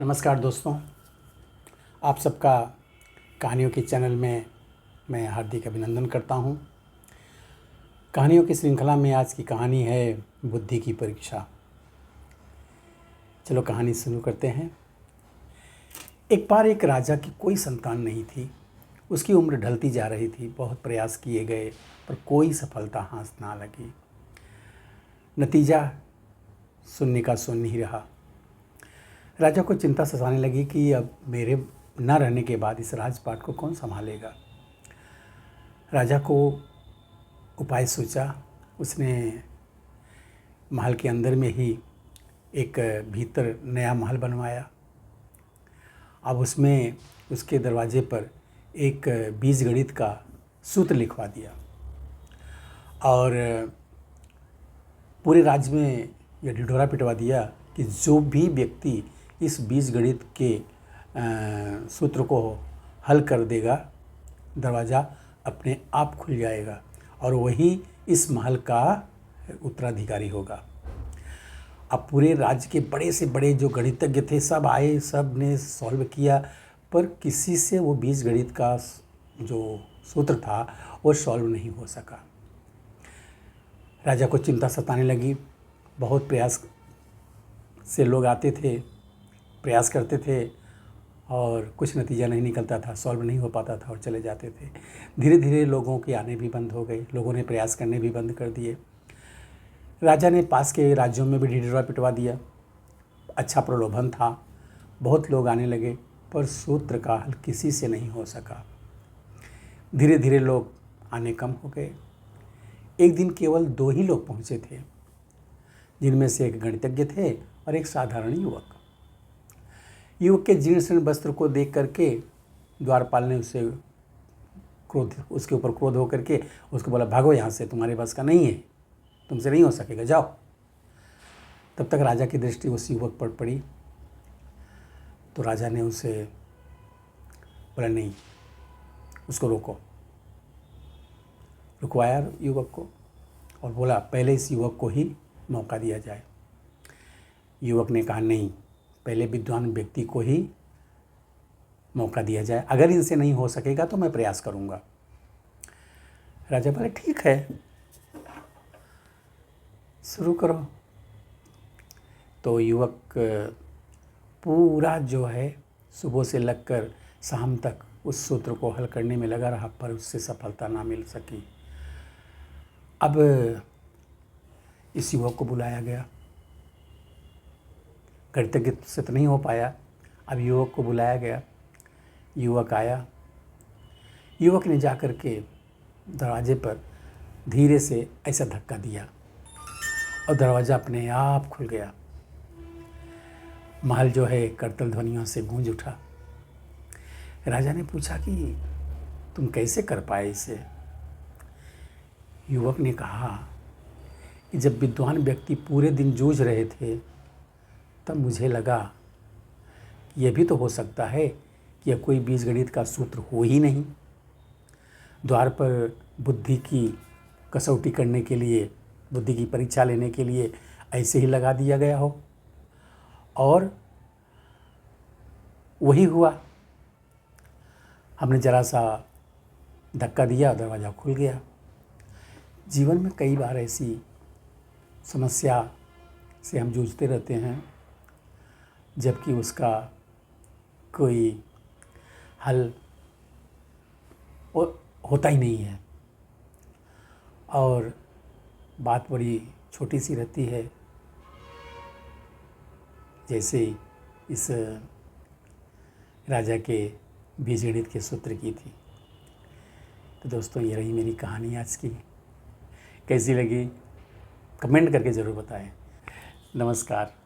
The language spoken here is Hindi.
नमस्कार दोस्तों, आप सबका कहानियों के चैनल में मैं हार्दिक अभिनंदन करता हूं। कहानियों की श्रृंखला में आज की कहानी है बुद्धि की परीक्षा। चलो कहानी शुरू करते हैं। एक बार एक राजा की कोई संतान नहीं थी। उसकी उम्र ढलती जा रही थी। बहुत प्रयास किए गए पर कोई सफलता हाथ ना लगी। नतीजा सुनने का सुन ही रहा। राजा को चिंता सताने लगी कि अब मेरे न रहने के बाद इस राजपाट को कौन संभालेगा। राजा को उपाय सोचा। उसने महल के अंदर में ही एक भीतर नया महल बनवाया। अब उसमें उसके दरवाजे पर एक बीज गणित का सूत्र लिखवा दिया और पूरे राज्य में यह ढिढोरा पिटवा दिया कि जो भी व्यक्ति इस बीज गणित के सूत्र को हल कर देगा, दरवाज़ा अपने आप खुल जाएगा और वही इस महल का उत्तराधिकारी होगा। अब पूरे राज्य के बड़े से बड़े जो गणितज्ञ थे सब आए, सब ने सॉल्व किया, पर किसी से वो बीज गणित का जो सूत्र था वो सॉल्व नहीं हो सका। राजा को चिंता सताने लगी। बहुत प्रयास से लोग आते थे, प्रयास करते थे और कुछ नतीजा नहीं निकलता था, सॉल्व नहीं हो पाता था और चले जाते थे। धीरे धीरे लोगों के आने भी बंद हो गए, लोगों ने प्रयास करने भी बंद कर दिए। राजा ने पास के राज्यों में भी ढिढोरा पिटवा दिया। अच्छा प्रलोभन था, बहुत लोग आने लगे, पर सूत्र का हल किसी से नहीं हो सका। धीरे धीरे लोग आने कम हो गए। एक दिन केवल 2 ही लोग पहुँचे थे, जिनमें से एक गणितज्ञ थे और एक साधारण युवक। युवक के जीर्ण शीर्ण वस्त्र को देख करके द्वारपाल ने उसके ऊपर क्रोध होकर के उसको बोला, भागो यहाँ से, तुम्हारे बस का नहीं है, तुमसे नहीं हो सकेगा, जाओ। तब तक राजा की दृष्टि उस युवक पर पड़ी तो राजा ने उसे बोला, नहीं, उसको रोको। रुकवाया युवक को और बोला, पहले इस युवक को ही मौका दिया जाए। युवक ने कहा, नहीं, पहले विद्वान व्यक्ति को ही मौका दिया जाए, अगर इनसे नहीं हो सकेगा तो मैं प्रयास करूंगा। राजा बोले, ठीक है, शुरू करो। तो युवक पूरा जो है सुबह से लगकर शाम तक उस सूत्र को हल करने में लगा रहा, पर उससे सफलता ना मिल सकी। अब इस युवक को बुलाया गया। गणितज्ञ से तो नहीं हो पाया, अब युवक को बुलाया गया। युवक आया। युवक ने जाकर के दरवाजे पर धीरे से ऐसा धक्का दिया और दरवाज़ा अपने आप खुल गया। महल जो है करतल ध्वनियों से गूंज उठा। राजा ने पूछा कि तुम कैसे कर पाए इसे। युवक ने कहा कि जब विद्वान व्यक्ति पूरे दिन जूझ रहे थे तब मुझे लगा कि यह भी तो हो सकता है कि यह कोई बीजगणित का सूत्र हो ही नहीं, द्वार पर बुद्धि की कसौटी करने के लिए, बुद्धि की परीक्षा लेने के लिए ऐसे ही लगा दिया गया हो। और वही हुआ। हमने ज़रा सा धक्का दिया, दरवाज़ा खुल गया। जीवन में कई बार ऐसी समस्या से हम जूझते रहते हैं जबकि उसका कोई हल होता ही नहीं है और बात बड़ी छोटी सी रहती है, जैसे इस राजा के बीजगणित के सूत्र की थी। तो दोस्तों, ये रही मेरी कहानी आज की। कैसी लगी कमेंट करके ज़रूर बताएं। नमस्कार।